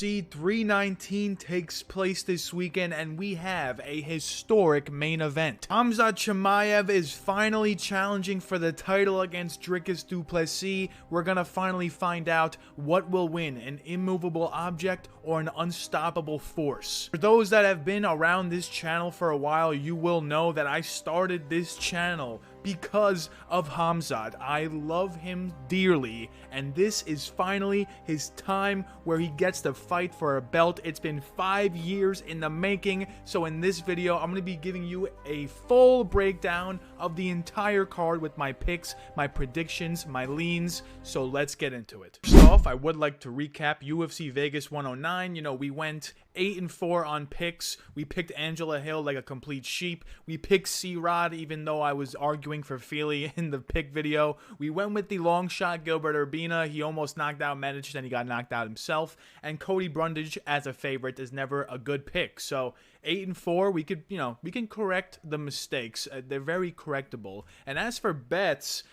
UFC 319 takes place this weekend, and we have a historic main event. Khamzat Chimaev is finally challenging for the title against Dricus du Plessis. We're gonna finally find out what will win, an immovable object or an unstoppable force. For those that have been around this channel for a while, you will know that I started this channel because of Khamzat. I love him dearly, and this is finally his time where he gets to fight for a belt. It's been 5 years in the making, so in this video, I'm going to be giving you a full breakdown of the entire card with my picks, my predictions, my leans, so let's get into it. First off, I would like to recap UFC Vegas 109. You know, we went 8-4 on picks. We picked Angela Hill like a complete sheep. We picked C-Rod, even though I was arguing for Feely in the pick video. We went with the long shot Gilbert Urbina. He almost knocked out Medic, then he got knocked out himself. And Cody Brundage as a favorite is never a good pick. So 8-4, we could, we can correct the mistakes. They're very correctable. And as for bets,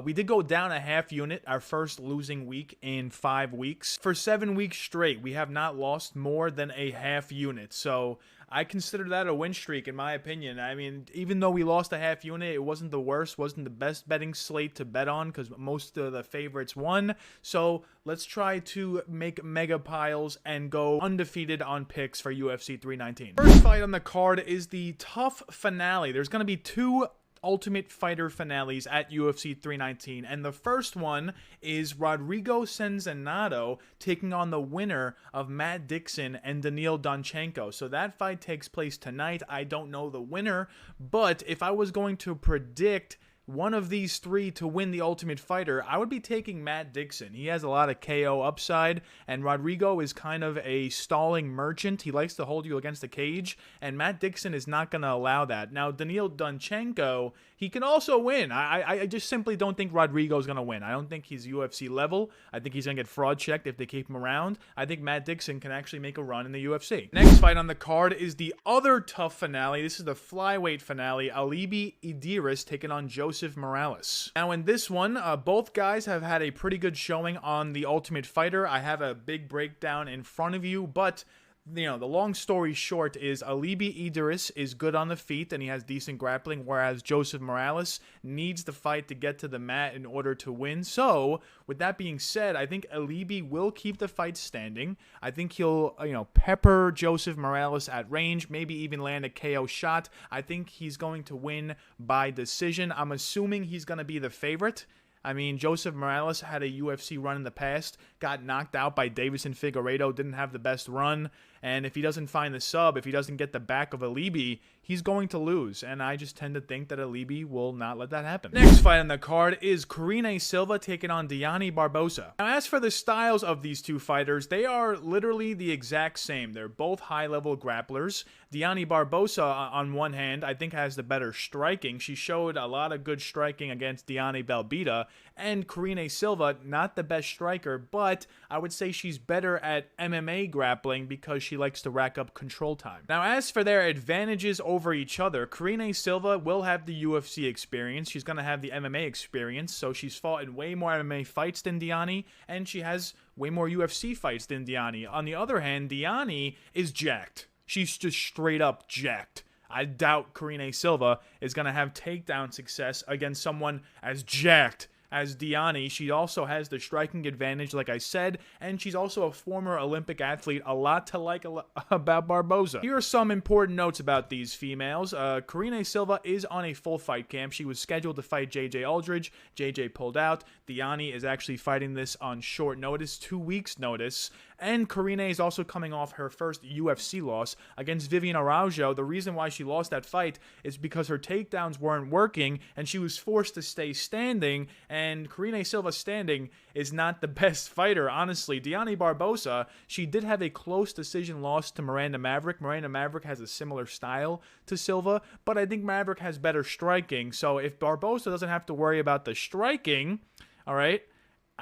we did go down a half unit, our first losing week in 5 weeks. For 7 weeks straight, we have not lost more than a half unit. So I consider that a win streak, in my opinion. I mean, even though we lost a half unit, it wasn't the worst, wasn't the best betting slate to bet on because most of the favorites won. So let's try to make mega piles and go undefeated on picks for UFC 319. First fight on the card is the tough finale. There's going to be 2 Ultimate Fighter finales at UFC 319, and the first one is Rodrigo Cenzanado taking on the winner of Matt Dixon and Daniil Donchenko. So that fight takes place tonight. I don't know the winner, but if I was going to predict one of these 3 to win the Ultimate Fighter, I would be taking Matt Dixon. He has a lot of KO upside, and Rodrigo is kind of a stalling merchant. He likes to hold you against the cage, and Matt Dixon is not going to allow that. Now, Daniil Donchenko, he can also win. I just simply don't think Rodrigo is going to win. I don't think he's UFC level. I think he's going to get fraud checked if they keep him around. I think Matt Dixon can actually make a run in the UFC. Next fight on the card is the other tough finale. This is the flyweight finale. Alibi Idris taking on Joseph Morales. Now in this one, both guys have had a pretty good showing on the Ultimate Fighter. I have a big breakdown in front of you, but the long story short is Alibi Idris is good on the feet and he has decent grappling, whereas Joseph Morales needs the fight to get to the mat in order to win. So with that being said, I think Alibi will keep the fight standing. I think he'll pepper Joseph Morales at range, maybe even land a KO shot. I think he's going to win by decision. I'm assuming he's going to be the favorite. I mean, Joseph Morales had a UFC run in the past, got knocked out by Davison Figueiredo, didn't have the best run, and if he doesn't find the sub, if he doesn't get the back of Alibi, he's going to lose, and I just tend to think that Alibi will not let that happen. Next fight on the card is Karine Silva taking on Dione Barbosa. Now, as for the styles of these 2 fighters, they are literally the exact same. They're both high-level grapplers. Dione Barbosa, on one hand, I think has the better striking. She showed a lot of good striking against Diane Belbita, and Karine Silva, not the best striker, but I would say she's better at MMA grappling because she likes to rack up control time. Now, as for their advantages over each other, Karine Silva will have the UFC experience. She's going to have the MMA experience, so she's fought in way more MMA fights than Dione, and she has way more UFC fights than Dione. On the other hand, Dione is jacked. She's just straight up jacked. I doubt Karine Silva is going to have takedown success against someone as jacked as Dione. She also has the striking advantage, like I said, and she's also a former Olympic athlete, a lot to like about Barboza. Here are some important notes about these females. Karine Silva is on a full fight camp. She was scheduled to fight JJ Aldridge. JJ pulled out. Dione is actually fighting this on short notice, 2 weeks notice. And Karine is also coming off her first UFC loss against Vivian Araujo. The reason why she lost that fight is because her takedowns weren't working and she was forced to stay standing, and Karine Silva standing is not the best fighter, honestly. Dione Barbosa, she did have a close decision loss to Miranda Maverick. Miranda Maverick has a similar style to Silva, but I think Maverick has better striking. So if Barbosa doesn't have to worry about the striking, all right,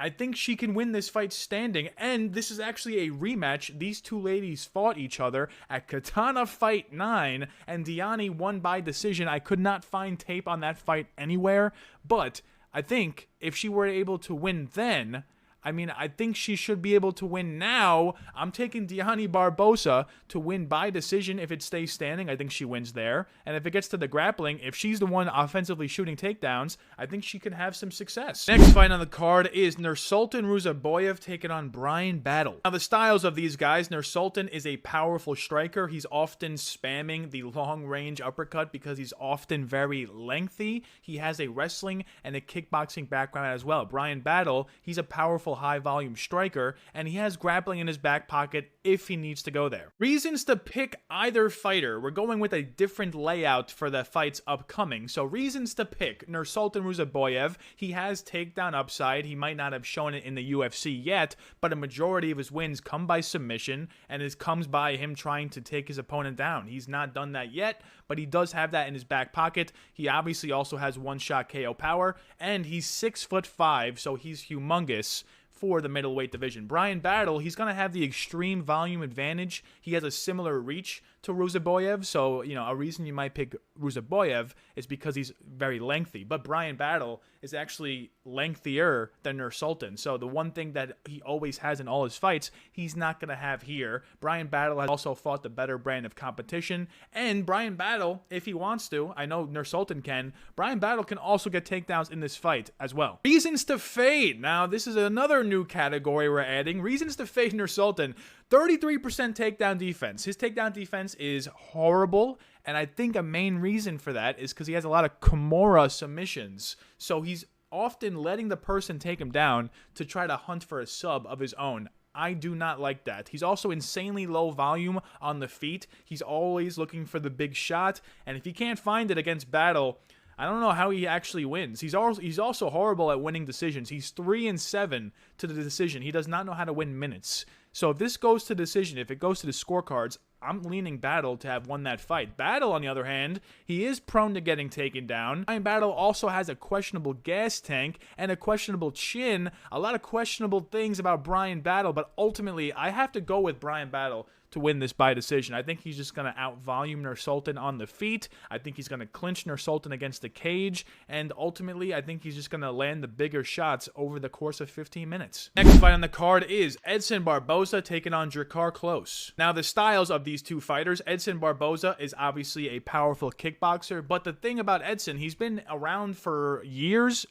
I think she can win this fight standing, and this is actually a rematch. These 2 ladies fought each other at Katana Fight 9, and Dione won by decision. I could not find tape on that fight anywhere, but I think if she were able to win then, I mean, I think she should be able to win now. I'm taking Dione Barbosa to win by decision. If it stays standing, I think she wins there. And if it gets to the grappling, if she's the one offensively shooting takedowns, I think she can have some success. Next fight on the card is Nursulton Ruziboev taking on Bryan Battle. Now, the styles of these guys, Nursulton is a powerful striker. He's often spamming the long-range uppercut because he's often very lengthy. He has a wrestling and a kickboxing background as well. Bryan Battle, he's a powerful high-volume striker, and he has grappling in his back pocket if he needs to go there. Reasons to pick either fighter. We're going with a different layout for the fights upcoming. So reasons to pick Nursulton Ruziboev. He has takedown upside. He might not have shown it in the UFC yet, but a majority of his wins come by submission, and it comes by him trying to take his opponent down. He's not done that yet, but he does have that in his back pocket. He obviously also has one-shot KO power, and he's 6'5", so he's humongous for the middleweight division. Bryan Battle, he's going to have the extreme volume advantage. He has a similar reach to Ruziboev, so, you know, a reason you might pick Ruziboev is because he's very lengthy, but Bryan Battle is actually lengthier than Nursulton, so the one thing that he always has in all his fights, he's not going to have here. Bryan Battle has also fought the better brand of competition, and Bryan Battle, if he wants to, I know Nursulton can, Bryan Battle can also get takedowns in this fight as well. Reasons to fade. Now, this is another new category we're adding. Reasons to fade Nursulton. 33% takedown defense. His takedown defense is horrible, and I think a main reason for that is because he has a lot of Kimura submissions. So he's often letting the person take him down to try to hunt for a sub of his own. I do not like that. He's also insanely low volume on the feet. He's always looking for the big shot, and if he can't find it against Battle, I don't know how he actually wins. He's also horrible at winning decisions. He's 3-7 to the decision. He does not know how to win minutes. So if this goes to decision, if it goes to the scorecards, I'm leaning Battle to have won that fight. Battle, on the other hand, he is prone to getting taken down. Bryan Battle also has a questionable gas tank and a questionable chin. A lot of questionable things about Bryan Battle, but ultimately, I have to go with Bryan Battle to win this by decision. I think he's just going to out-volume Nursulton on the feet. I think he's going to clinch Nursulton against the cage. And ultimately, I think he's just going to land the bigger shots over the course of 15 minutes. Next fight on the card is Edson Barboza taking on Drakkar Klose. Now, the styles of these two fighters, Edson Barboza is obviously a powerful kickboxer. But the thing about Edson, he's been around for years,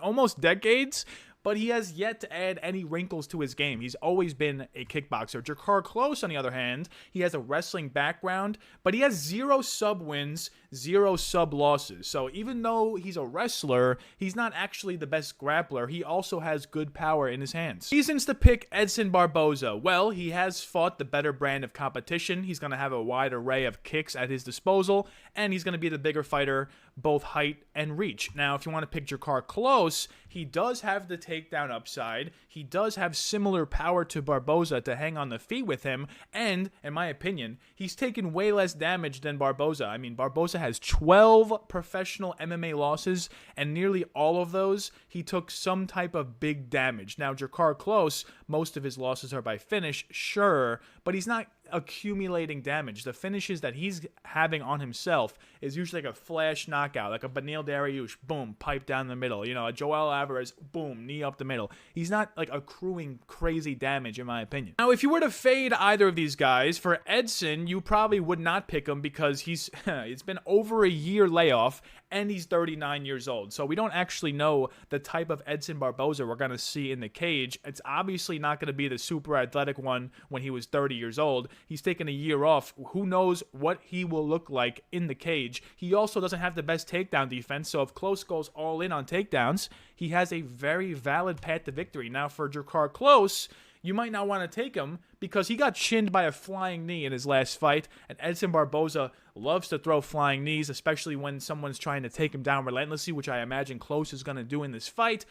almost decades, but he has yet to add any wrinkles to his game. He's always been a kickboxer. Drakkar Klose, on the other hand, he has a wrestling background, but he has 0 sub wins, 0 sub losses. So even though he's a wrestler, he's not actually the best grappler. He also has good power in his hands. Reasons to pick Edson Barboza. Well, he has fought the better brand of competition. He's going to have a wide array of kicks at his disposal, and he's going to be the bigger fighter, both height and reach. Now, if you want to pick Drakkar Klose, he does have the takedown upside. He does have similar power to Barboza to hang on the feet with him, and, in my opinion, he's taken way less damage than Barboza. I mean, Barboza has 12 professional MMA losses, and nearly all of those, he took some type of big damage. Now, Drakkar Klose, most of his losses are by finish, sure, but he's not accumulating damage. The finishes that he's having on himself is usually like a flash knockout, like a Beneil Dariush, boom, pipe down the middle. You know, a Joel Alvarez, boom, knee up the middle. He's not like accruing crazy damage, in my opinion. Now, if you were to fade either of these guys, for Edson, you probably would not pick him because it's been over a year layoff, and he's 39 years old. So we don't actually know the type of Edson Barboza we're going to see in the cage. It's obviously not going to be the super athletic one when he was 30 years old. He's taken a year off. Who knows what he will look like in the cage. He also doesn't have the best takedown defense, so if Klose goes all in on takedowns, he has a very valid path to victory. Now, for Drakkar Klose, you might not want to take him because he got chinned by a flying knee in his last fight, and Edson Barboza loves to throw flying knees, especially when someone's trying to take him down relentlessly, which I imagine Klose is going to do in this fight.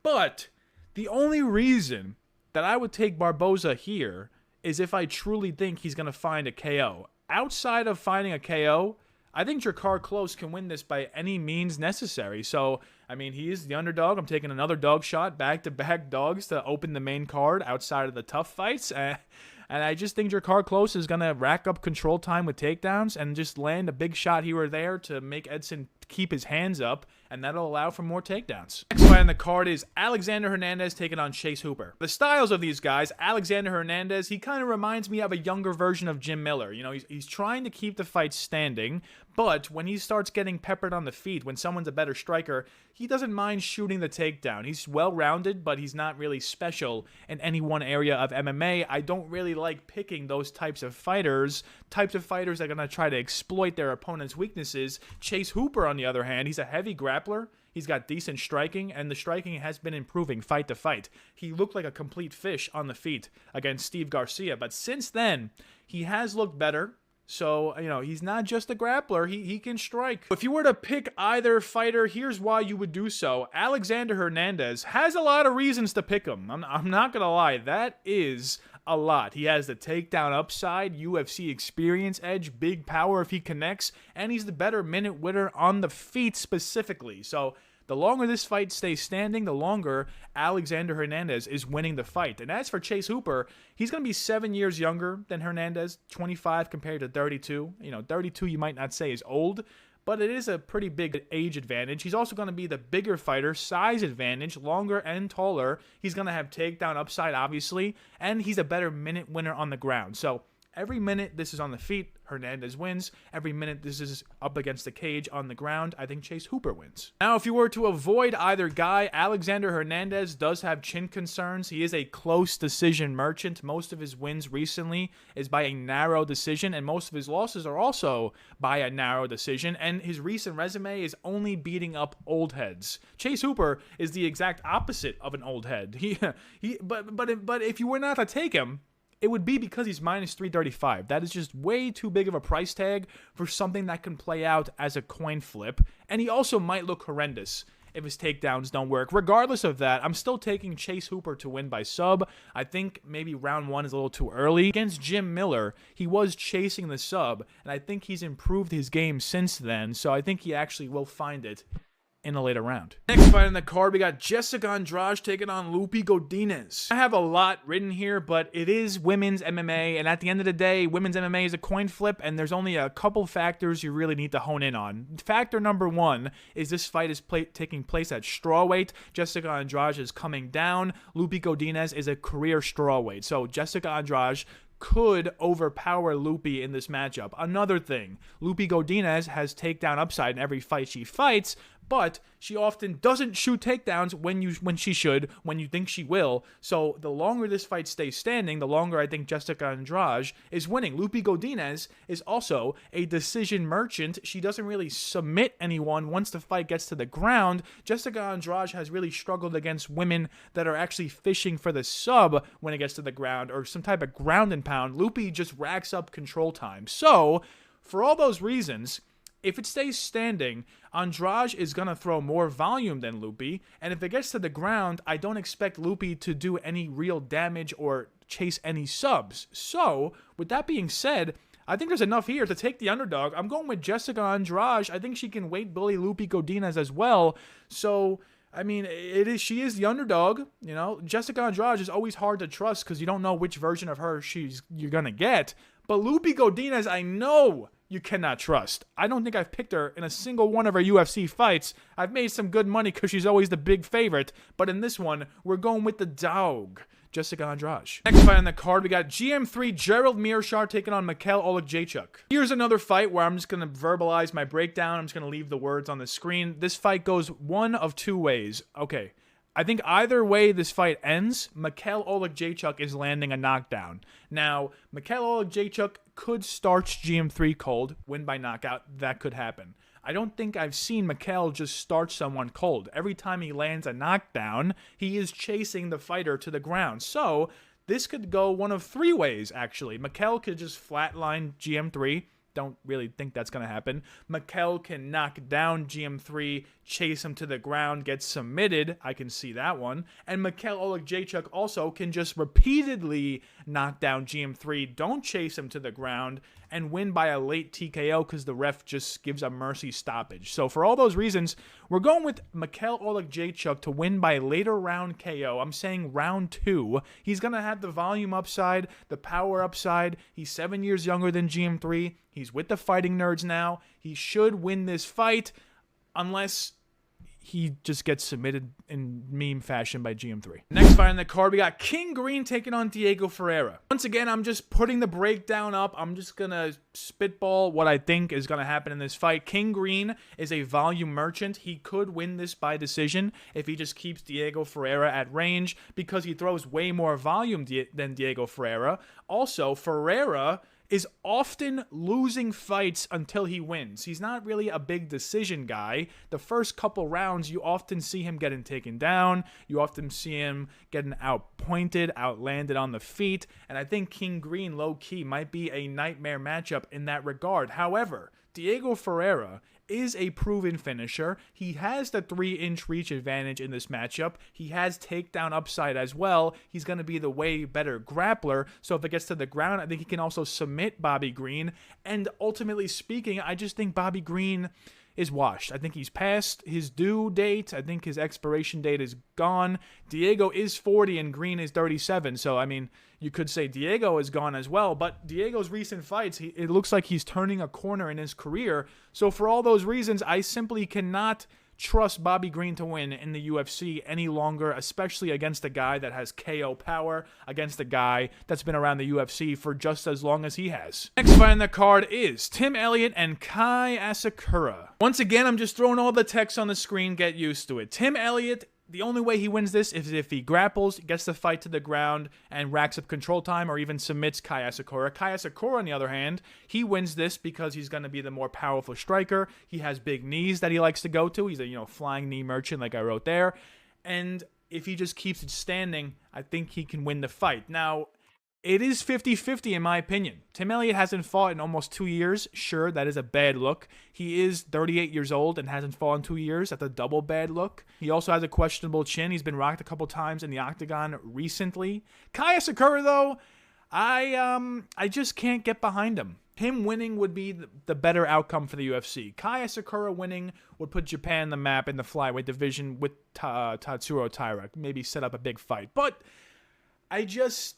But the only reason that I would take Barboza here is if I truly think he's going to find a KO. Outside of finding a KO, I think Drakkar Klose can win this by any means necessary. So, I mean, he is the underdog. I'm taking another dog shot, back-to-back dogs to open the main card outside of the tough fights. And I just think Drakkar Klose is going to rack up control time with takedowns and just land a big shot here or there to make Edson keep his hands up, and that'll allow for more takedowns. Next fight on the card is Alexander Hernandez taking on Chase Hooper. The styles of these guys, Alexander Hernandez, he kind of reminds me of a younger version of Jim Miller. You know, he's trying to keep the fight standing, but when he starts getting peppered on the feet, when someone's a better striker, he doesn't mind shooting the takedown. He's well-rounded, but he's not really special in any one area of MMA. I don't really like picking those types of fighters that are going to try to exploit their opponent's weaknesses. Chase Hooper, on the other hand, he's a heavy grappler. He's got decent striking, and the striking has been improving fight to fight. He looked like a complete fish on the feet against Steve Garcia, but since then, he has looked better. So, you know, he's not just a grappler. He can strike. If you were to pick either fighter, here's why you would do so. Alexander Hernandez has a lot of reasons to pick him. I'm not going to lie. That is a lot. He has the takedown upside, UFC experience edge, big power if he connects, and he's the better minute winner on the feet specifically. So the longer this fight stays standing, the longer Alexander Hernandez is winning the fight. And as for Chase Hooper, he's going to be 7 years younger than Hernandez, 25 compared to 32. You know, 32 you might not say is old, but it is a pretty big age advantage. He's also going to be the bigger fighter, size advantage, longer and taller. He's going to have takedown upside, obviously, and he's a better minute winner on the ground. So every minute this is on the feet, Hernandez wins. Every minute this is up against the cage on the ground, I think Chase Hooper wins. Now, if you were to avoid either guy, Alexander Hernandez does have chin concerns. He is a close decision merchant. Most of his wins recently is by a narrow decision, and most of his losses are also by a narrow decision, and his recent resume is only beating up old heads. Chase Hooper is the exact opposite of an old head. But if you were not to take him, it would be because he's minus 335. That is just way too big of a price tag for something that can play out as a coin flip. And he also might look horrendous if his takedowns don't work. Regardless of that, I'm still taking Chase Hooper to win by sub. I think maybe round one is a little too early. Against Jim Miller, he was chasing the sub, and I think he's improved his game since then, so I think he actually will find it in a later round. Next fight on the card, we got Jessica Andrade taking on Lupita Godinez. I have a lot written here, but it is women's MMA, and at the end of the day, women's MMA is a coin flip, and there's only a couple factors you really need to hone in on. Factor number one is this fight is taking place at strawweight. Jessica Andrade is coming down. Lupita Godinez is a career strawweight, so Jessica Andrade could overpower Lupi in this matchup. Another thing, Lupita Godinez has takedown upside in every fight she fights, but she often doesn't shoot takedowns when she should, when you think she will. So the longer this fight stays standing, the longer I think Jessica Andrade is winning. Lupita Godinez is also a decision merchant. She doesn't really submit anyone once the fight gets to the ground. Jessica Andrade has really struggled against women that are actually fishing for the sub when it gets to the ground, or some type of ground and pound. Lupi just racks up control time. So for all those reasons, if it stays standing, Andrade is going to throw more volume than Lupi, and if it gets to the ground, I don't expect Lupi to do any real damage or chase any subs. So, with that being said, I think there's enough here to take the underdog. I'm going with Jessica Andrade. I think she can weight bully Lupita Godinez as well. So, I mean, she is the underdog. You know, Jessica Andrade is always hard to trust because you don't know which version of her you're going to get. But Lupita Godinez, I know you cannot trust. I don't think I've picked her in a single one of her UFC fights. I've made some good money because she's always the big favorite. But in this one, we're going with the dog, Jessica Andrade. Next fight on the card, we got GM3 Gerald Meerschaert taking on Michal Oleksiejczuk. Here's another fight where I'm just going to verbalize my breakdown. I'm just going to leave the words on the screen. This fight goes one of two ways. Okay. I think either way this fight ends, Michal Oleksiejczuk is landing a knockdown. Now, Michal Oleksiejczuk could starch GM3 cold, win by knockout. That could happen. I don't think I've seen Michal just starch someone cold. Every time he lands a knockdown, he is chasing the fighter to the ground. So, this could go one of three ways, actually. Michal could just flatline GM3. Don't really think that's going to happen. Michal can knock down GM3, chase him to the ground, get submitted. I can see that one. And Michal Oleksiejczuk also can just repeatedly knock down GM3, don't chase him to the ground, and win by a late TKO because the ref just gives a mercy stoppage. So for all those reasons, we're going with Michal Oleksiejczuk to win by later round KO. I'm saying round 2. He's going to have the volume upside, the power upside. He's 7 years younger than GM3. He's with the Fighting Nerds now. He should win this fight. unless he just gets submitted in meme fashion by GM3. Next fight on the card, we got King Green taking on Diego Ferreira. Once again, I'm just putting the breakdown up. I'm just gonna spitball what I think is gonna happen in this fight. King Green is a volume merchant. He could win this by decision if he just keeps Diego Ferreira at range because he throws way more volume than Diego Ferreira. Also, Ferreira is often losing fights until he wins. He's not really a big decision guy. The first couple rounds, you often see him getting taken down. You often see him getting outpointed, outlanded on the feet. And I think King Green, low-key, might be a nightmare matchup in that regard. However, Diego Ferreira is a proven finisher. He has the 3-inch reach advantage in this matchup. He has takedown upside as well. He's going to be the way better grappler. So if it gets to the ground, I think he can also submit Bobby Green. And ultimately speaking, I just think Bobby Green is washed. I think he's past his due date. I think his expiration date is gone. Diego is 40 and Green is 37. So, I mean, you could say Diego is gone as well. But Diego's recent fights, it looks like he's turning a corner in his career. So for all those reasons, I simply cannot trust Bobby Green to win in the UFC any longer, especially against a guy that has KO power, against a guy that's been around the UFC for just as long as he has. Next fight on the card is Tim Elliott and Kai Asakura. Once again, I'm just throwing all the text on the screen, get used to it. Tim Elliott, the only way he wins this is if he grapples, gets the fight to the ground, and racks up control time, or even submits Kai Asakura. Kai Asakura, on the other hand, he wins this because he's going to be the more powerful striker. He has big knees that he likes to go to. He's a, flying knee merchant like I wrote there. And if he just keeps it standing, I think he can win the fight. Now, it is 50-50 in my opinion. Tim Elliott hasn't fought in almost 2 years. Sure, that is a bad look. He is 38 years old and hasn't fought in 2 years. That's a double bad look. He also has a questionable chin. He's been rocked a couple times in the octagon recently. Kai Asakura, though, I just can't get behind him. Him winning would be the better outcome for the UFC. Kai Asakura winning would put Japan on the map in the flyweight division with Tatsuro Taira. Maybe set up a big fight. But I just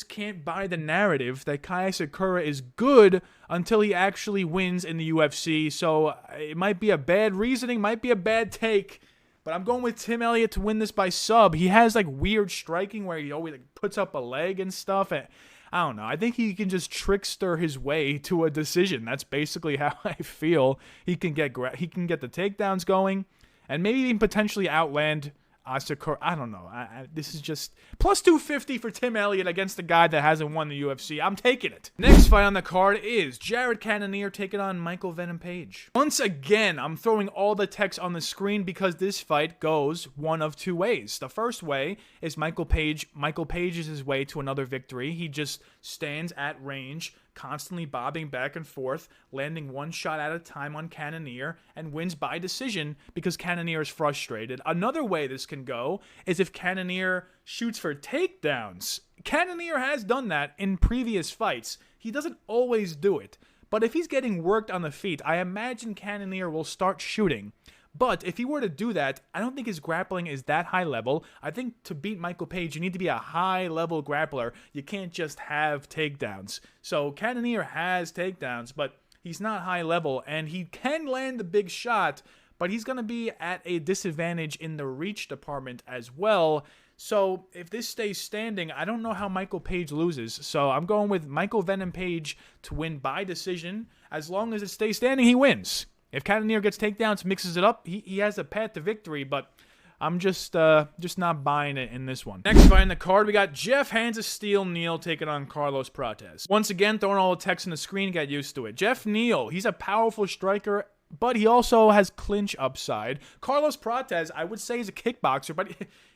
can't buy the narrative that Kai Asakura is good until he actually wins in the UFC. So it might be a bad reasoning, might be a bad take, but I'm going with Tim Elliott to win this by sub. He has weird striking where he always puts up a leg and stuff. And I don't know. I think he can just trickster his way to a decision. That's basically how I feel. He can get the takedowns going and maybe even potentially outland Asakura. I don't know. This is just plus 250 for Tim Elliott against a guy that hasn't won the UFC. I'm taking it. Next fight on the card is Jared Cannonier taking on Michael Venom Page. Once again, I'm throwing all the text on the screen because this fight goes one of two ways. The first way is Michael Page. Michael Page is his way to another victory. He just stands at range, constantly bobbing back and forth, landing one shot at a time on Cannonier, and wins by decision because Cannonier is frustrated. Another way this can go is if Cannonier shoots for takedowns. Cannonier has done that in previous fights. He doesn't always do it, but if he's getting worked on the feet, I imagine Cannonier will start shooting. But if he were to do that, I don't think his grappling is that high level. I think to beat Michael Page, you need to be a high-level grappler. You can't just have takedowns. So Cannonier has takedowns, but he's not high level, and he can land the big shot, but he's going to be at a disadvantage in the reach department as well. So if this stays standing, I don't know how Michael Page loses. So I'm going with Michael Venom Page to win by decision. As long as it stays standing, he wins. If Cannonier gets takedowns, mixes it up, he has a path to victory, but I'm just not buying it in this one. Next fight in the card, we got Geoff Hands of Steel Neal taking on Carlos Prates. Once again, throwing all the text on the screen, get used to it. Geoff Neal, he's a powerful striker, but he also has clinch upside. Carlos Prates, I would say he's a kickboxer, but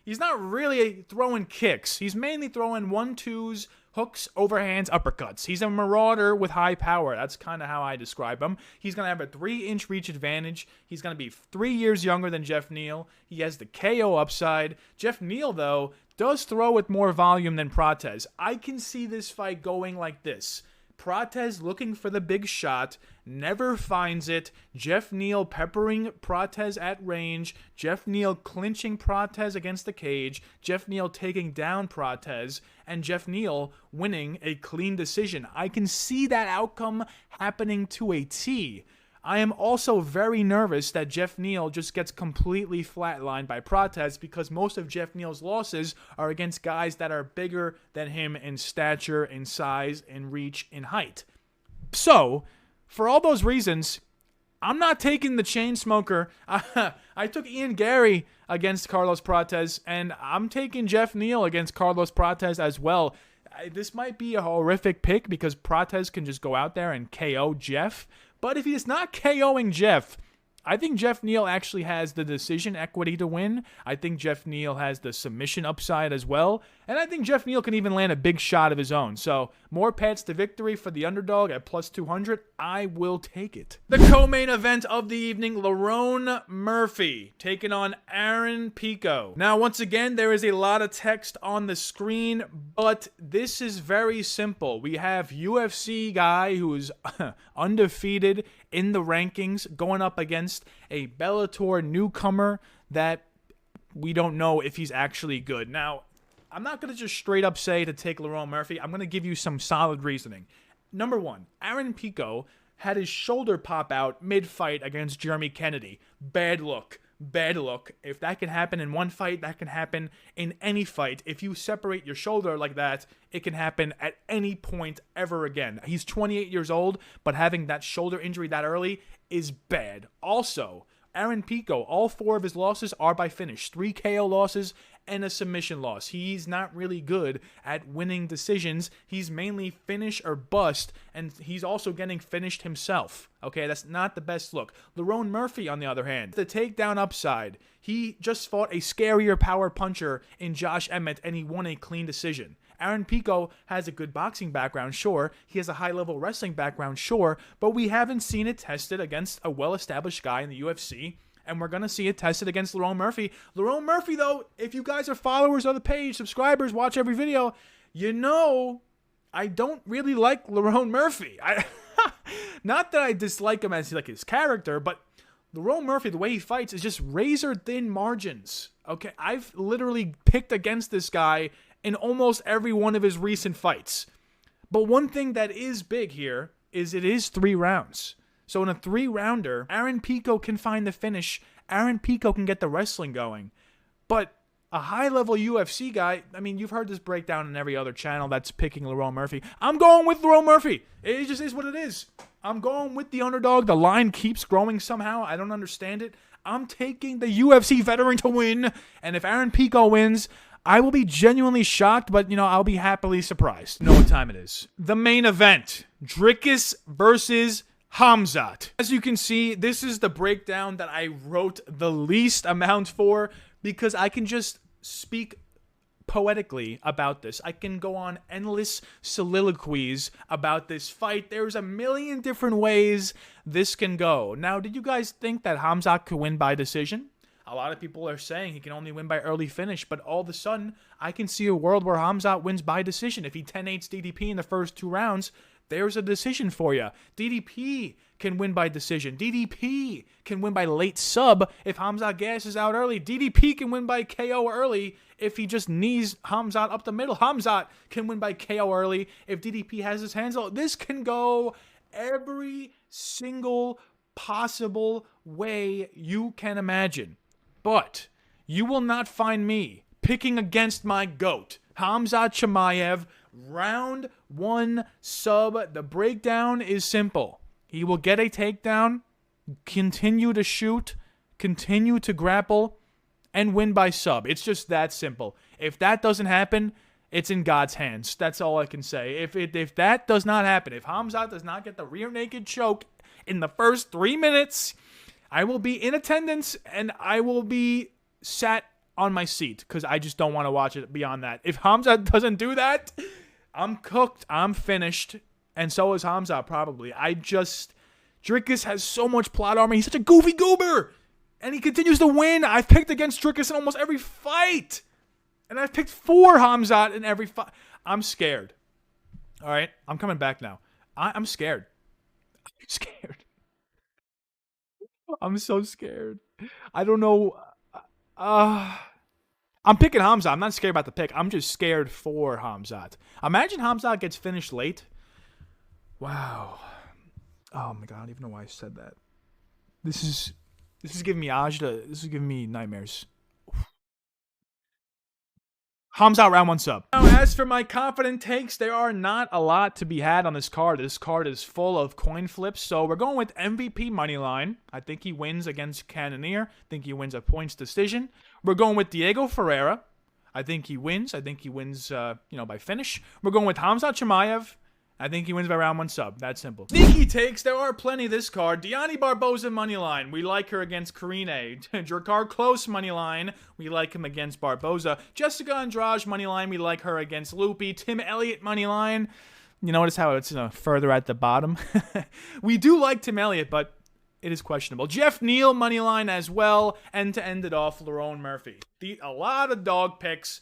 he's not really throwing kicks. He's mainly throwing 1-2s, hooks, overhands, uppercuts. He's a marauder with high power. That's kind of how I describe him. He's going to have a 3-inch reach advantage. He's going to be 3 years younger than Geoff Neal. He has the KO upside. Geoff Neal, though, does throw with more volume than Prates. I can see this fight going like this. Prates looking for the big shot, never finds it. Geoff Neal peppering Prates at range. Geoff Neal clinching Prates against the cage. Geoff Neal taking down Prates. And Geoff Neal winning a clean decision. I can see that outcome happening to a T. I am also very nervous that Geoff Neal just gets completely flatlined by Prates because most of Geoff Neal's losses are against guys that are bigger than him in stature, in size, in reach, in height. So, for all those reasons, I'm not taking the chain smoker. I took Ian Gary against Carlos Prates, and I'm taking Geoff Neal against Carlos Prates as well. This might be a horrific pick because Prates can just go out there and KO Geoff. But if he is not KOing Geoff, I think Geoff Neal actually has the decision equity to win. I think Geoff Neal has the submission upside as well. And I think Geoff Neal can even land a big shot of his own. So, more paths to victory for the underdog at plus 200. I will take it. The co-main event of the evening, Lerone Murphy taking on Aaron Pico. Now, once again, there is a lot of text on the screen, but this is very simple. We have UFC guy who is undefeated in the rankings going up against a Bellator newcomer that we don't know if he's actually good. Now, I'm not going to just straight up say to take Lerone Murphy. I'm going to give you some solid reasoning. Number one, Aaron Pico had his shoulder pop out mid-fight against Jeremy Kennedy. Bad look. Bad look. If that can happen in one fight, that can happen in any fight. If you separate your shoulder like that, it can happen at any point ever again. He's 28 years old, but having that shoulder injury that early is bad. Also, Aaron Pico, all 4 of his losses are by finish. 3 KO losses and a submission loss. He's not really good at winning decisions. He's mainly finish or bust, and he's also getting finished himself. Okay, that's not the best look. Lerone Murphy, on the other hand, the takedown upside. He just fought a scarier power puncher in Josh Emmett, and he won a clean decision. Aaron Pico has a good boxing background, sure. He has a high-level wrestling background, sure. But we haven't seen it tested against a well-established guy in the UFC. And we're going to see it tested against Lerone Murphy. Lerone Murphy, though, if you guys are followers of the page, subscribers, watch every video, you know I don't really like Lerone Murphy. Not that I dislike him as like his character, but Lerone Murphy, the way he fights, is just razor-thin margins. Okay, I've literally picked against this guy in almost every one of his recent fights. But one thing that is big here is it is 3 rounds. So in a 3-rounder, Aaron Pico can find the finish. Aaron Pico can get the wrestling going. But a high-level UFC guy, I mean, you've heard this breakdown in every other channel that's picking Lerone Murphy. I'm going with Lerone Murphy. It just is what it is. I'm going with the underdog. The line keeps growing somehow. I don't understand it. I'm taking the UFC veteran to win. And if Aaron Pico wins, I will be genuinely shocked, but, you know, I'll be happily surprised. You know what time it is. The main event. Dricus versus Khamzat. As you can see, this is the breakdown that I wrote the least amount for because I can just speak poetically about this. I can go on endless soliloquies about this fight. There's a million different ways this can go. Now, did you guys think that Khamzat could win by decision? A lot of people are saying he can only win by early finish, but all of a sudden, I can see a world where Khamzat wins by decision. If he 10-8s DDP in the first 2 rounds, there's a decision for you. DDP can win by decision. DDP can win by late sub if Khamzat gasses out early. DDP can win by KO early if he just knees Khamzat up the middle. Khamzat can win by KO early if DDP has his hands out. This can go every single possible way you can imagine. But you will not find me picking against my GOAT, Khamzat Chimaev. Round 1 sub. The breakdown is simple. He will get a takedown, continue to shoot, continue to grapple, and win by sub. It's just that simple. If that doesn't happen, it's in God's hands. That's all I can say. If that does not happen, if Khamzat does not get the rear naked choke in the first 3 minutes, I will be in attendance and I will be sat on my seat because I just don't want to watch it beyond that. If Khamzat doesn't do that, I'm cooked. I'm finished. And so is Khamzat probably. Dricus has so much plot armor. He's such a goofy goober. And he continues to win. I've picked against Dricus in almost every fight. And I've picked for Khamzat in every fight. I'm scared. All right? I'm coming back now. I'm scared. I'm scared. I'm so scared. I don't know. I'm picking Khamzat. I'm not scared about the pick. I'm just scared for Khamzat. Imagine Khamzat gets finished late. Wow. Oh my God. I don't even know why I said that. This is giving me Ajda. This is giving me nightmares. Khamzat round 1 sub. Now, as for my confident takes, there are not a lot to be had on this card. This card is full of coin flips, so we're going with MVP moneyline. I think he wins against Cannonier. I think he wins a points decision. We're going with Diego Ferreira. I think he wins. I think he wins, by finish. We're going with Khamzat Chimaev. I think he wins by round 1 sub. That simple. Sneaky takes. There are plenty this card. Dione Barboza moneyline. We like her against Karine. Drakkar Klose moneyline. We like him against Barboza. Jessica Andrade moneyline. We like her against Lupita. Tim Elliott moneyline. You notice how it's further at the bottom? We do like Tim Elliott, but it is questionable. Geoff Neal moneyline as well. And to end it off, Lerone Murphy. A lot of dog picks.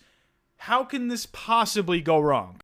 How can this possibly go wrong?